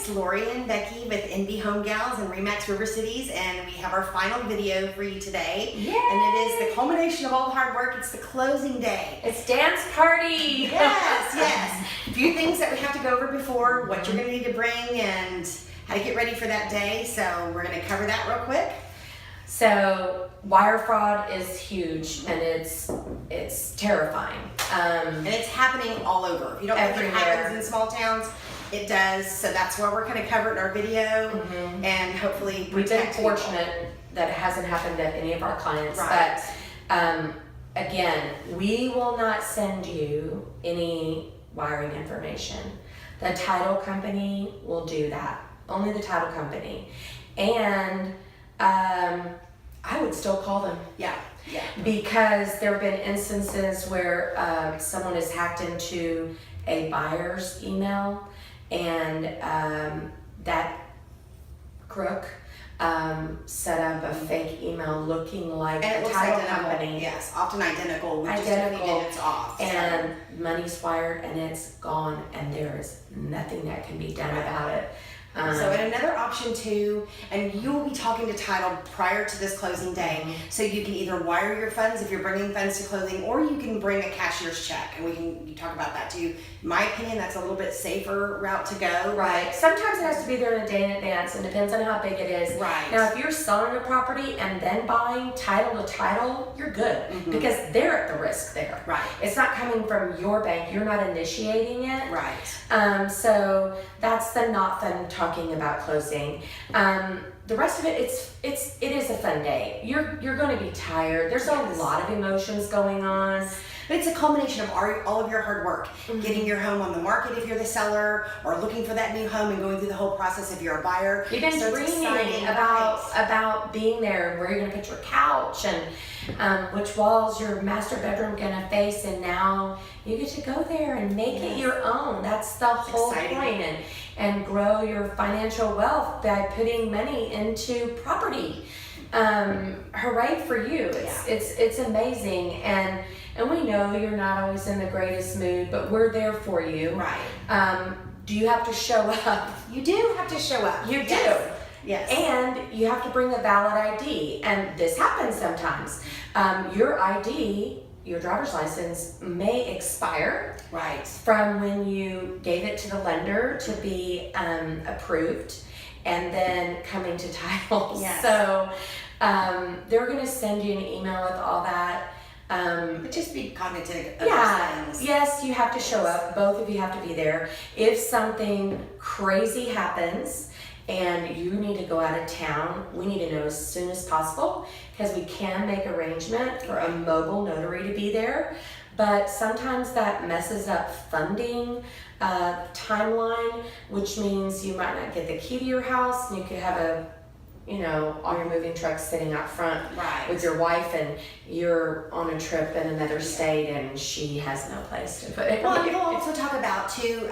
It's Lori and Becky with NB Home Gals and Remax River Cities, and we have our final video for you today. Yay! And it is the culmination of all the hard work. It's the closing day. It's dance party! Yes, yes. A few things that we have to go over before, what you're going to need to bring, and how to get ready for that day. So we're going to cover that real quick. So wire fraud is huge, and it's terrifying. And it's happening all over. If you don't think it Everywhere. happens in small towns, it does. So that's why we're going to cover it in our video, and hopefully We've been protect people. fortunate that it hasn't happened to any of our clients, Right. but again, we will not send you any wiring information. The title company will do that. Only the title company. And I would still call them. Yeah. Because there have been instances where someone has hacked into a buyer's email, and that crook set up a fake email looking like And it the looks title identical. company. Yes, often identical. With just a few digits off. And money's wired and it's gone, and there is nothing that can be done about it. So and another option too, and you will be talking to title prior to this closing day, so you can either wire your funds if you're bringing funds to closing, or you can bring a cashier's check, and you talk about that too. In my opinion, that's a little bit safer route to go. Right. Sometimes it has to be there in a day in advance, and depends on how big it is. Right. Now, if you're selling a property and then buying title to title, you're good, because they're at the risk there. Right. It's not coming from your bank. You're not initiating it. Right. So that's the not fun talking about closing. The rest of it, it is a fun day. You're going to be tired. There's Yes. a lot of emotions going on. But it's a culmination of all of your hard work, getting your home on the market if you're the seller, or looking for that new home and going through the whole process if you're a buyer. You've been So it's dreaming exciting, about being there, and where you're going to put your couch, and which walls your master bedroom going to face, and now you get to go there and make it your own. That's the whole exciting. point, and grow your financial wealth by putting money into property. Hooray for you! It's amazing, and we know you're not always in the greatest mood, but we're there for you. Right. Do you have to show up? You do have to show up. You Yes. do. Yes. And you have to bring a valid ID, and this happens sometimes. Your ID, your driver's license, may expire Right. from when you gave it to the lender to be approved, and then coming to title. Yes. So they're going to send you an email with all that. But just be cognitive of Yeah, those things. yes, you have to show up. Both of you have to be there. If something crazy happens and you need to go out of town, we need to know as soon as possible, because we can make arrangement for a mobile notary to be there. But sometimes that messes up funding timeline, which means you might not get the key to your house, and you could have all your moving trucks sitting out front Right. with your wife, and you're on a trip in another state and she has no place to put it. Well, and we'll also talk about too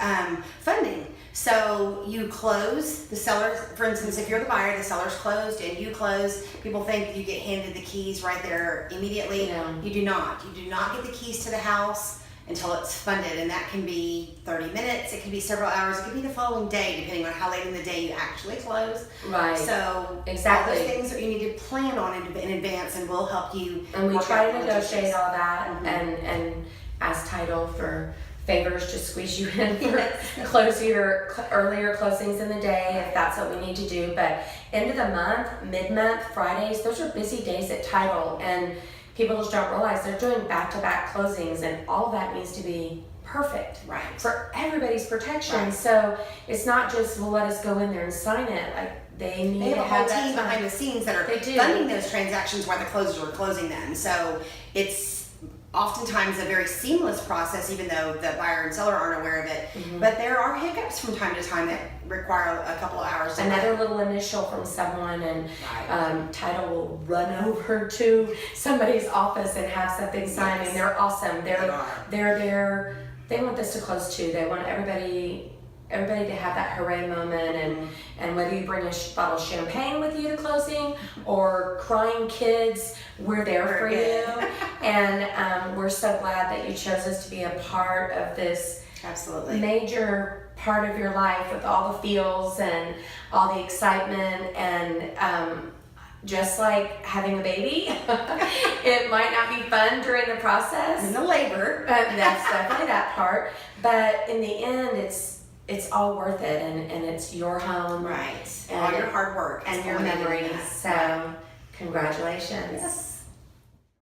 funding. So you close, the sellers, for instance, if you're the buyer, the seller's closed and you close, people think you get handed the keys right there immediately. No. You do not. You do not get the keys to the house until it's funded, and that can be 30 minutes, it could be several hours, it could be the following day, depending on how late in the day you actually close. Right. So Exactly. all those things that you need to plan on in advance, and we'll help you. And we work try out to the negotiate logistics. all that, and ask title for favors to squeeze you in for earlier closings in the day, if that's what we need to do. But end of the month, mid-month, Fridays, those are busy days at title, and people just don't realize they're doing back-to-back closings, and all that needs to be perfect. Right. For everybody's protection. Right. So it's not just, well, let us go in there and sign it. Like, they need They have to a whole have that team time. behind the scenes that are They do. funding those transactions while the closers are closing them. So it's oftentimes a very seamless process, even though the buyer and seller aren't aware of it. But there are hiccups from time to time that require a couple of hours. to Another work. little initial from someone, and Right. title will run over to somebody's office and have something signed. Yes. And they're awesome. They are. They're there. They want this to close too. They want everybody to have that hooray moment, and whether you bring a bottle of champagne with you to closing or crying kids, we're there for We're you. good. And we're so glad that you chose us to be a part of this Absolutely. major part of your life with all the feels and all the excitement, and just like having a baby, it might not be fun during the process. And the labor. That's definitely that part. But in the end, it's all worth it, and it's your home, Right. And all your hard work and is your going into memories. that. So, congratulations. Yes.